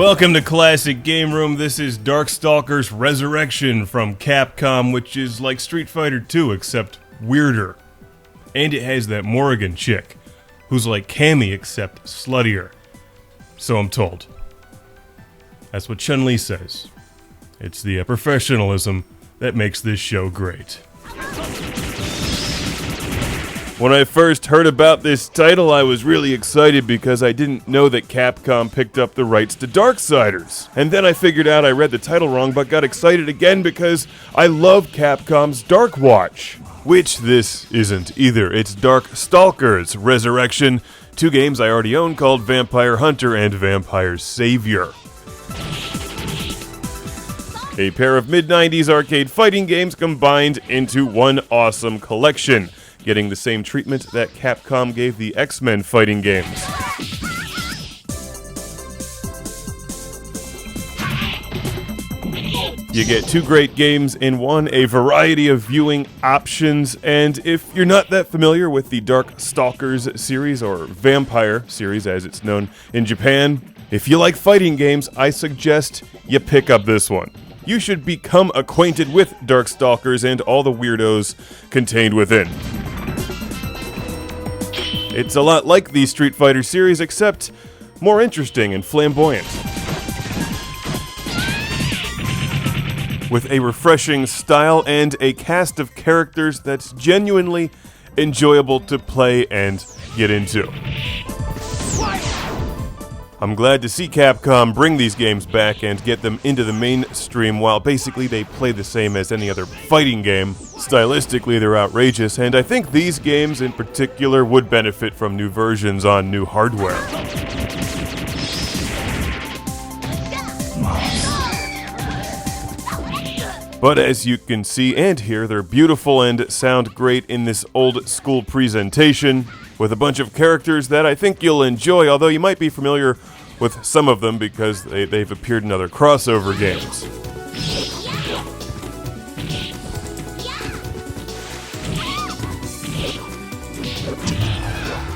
Welcome to Classic Game Room. This is Darkstalkers Resurrection from Capcom, which is like Street Fighter 2 except weirder. And it has that Morrigan chick, who's like Cammy except sluttier. So I'm told. That's what Chun-Li says. It's the professionalism that makes this show great. When I first heard about this title, I was really excited because I didn't know that Capcom picked up the rights to Darksiders. And then I figured out I read the title wrong, but got excited again because I love Capcom's Dark Watch. Which this isn't either. It's Darkstalkers Resurrection, two games I already own called Vampire Hunter and Vampire Savior. A pair of mid-90s arcade fighting games combined into one awesome collection, getting the same treatment that Capcom gave the X-Men fighting games. You get two great games in one, a variety of viewing options, and if you're not that familiar with the Darkstalkers series, or Vampire series as it's known in Japan, if you like fighting games, I suggest you pick up this one. You should become acquainted with Darkstalkers and all the weirdos contained within. It's a lot like the Street Fighter series, except more interesting and flamboyant. With a refreshing style and a cast of characters that's genuinely enjoyable to play and get into. I'm glad to see Capcom bring these games back and get them into the mainstream while basically they play the same as any other fighting game. Stylistically, they're outrageous, and I think these games in particular would benefit from new versions on new hardware. But as you can see and hear, they're beautiful and sound great in this old school presentation, with a bunch of characters that I think you'll enjoy, although you might be familiar with some of them because they've appeared in other crossover games.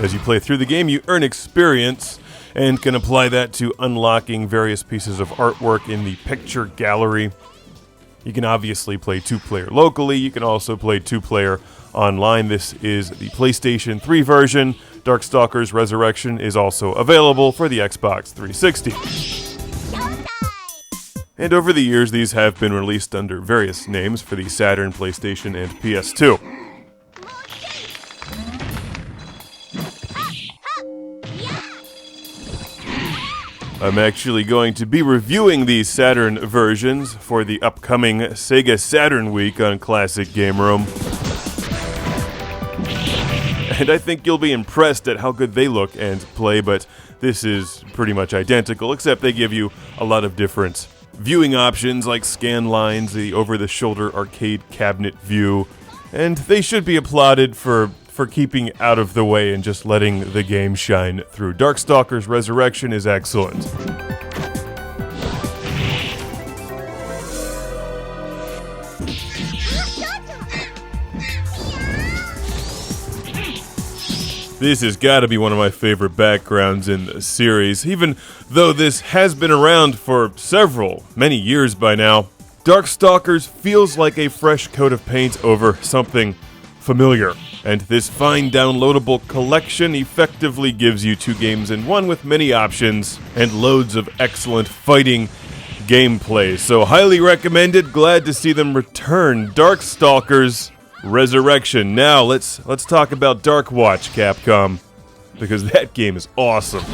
As you play through the game, you earn experience and can apply that to unlocking various pieces of artwork in the picture gallery. You can obviously play two-player locally. You can also play two-player online. This is the PlayStation 3 version. Darkstalkers Resurrection is also available for the Xbox 360. And over the years, these have been released under various names for the Saturn, PlayStation, and PS2. I'm actually going to be reviewing these Saturn versions for the upcoming Sega Saturn Week on Classic Game Room. And I think you'll be impressed at how good they look and play, but this is pretty much identical, except they give you a lot of different viewing options like scan lines, the over-the-shoulder arcade cabinet view, and they should be applauded for keeping out of the way and just letting the game shine through. Darkstalkers Resurrection is excellent. This has got to be one of my favorite backgrounds in the series. Even though this has been around for many years by now, Darkstalkers feels like a fresh coat of paint over something familiar. And this fine downloadable collection effectively gives you two games in one with many options and loads of excellent fighting gameplay. So highly recommended, glad to see them return. Darkstalkers Resurrection. Now let's talk about Dark Watch, Capcom, because that game is awesome.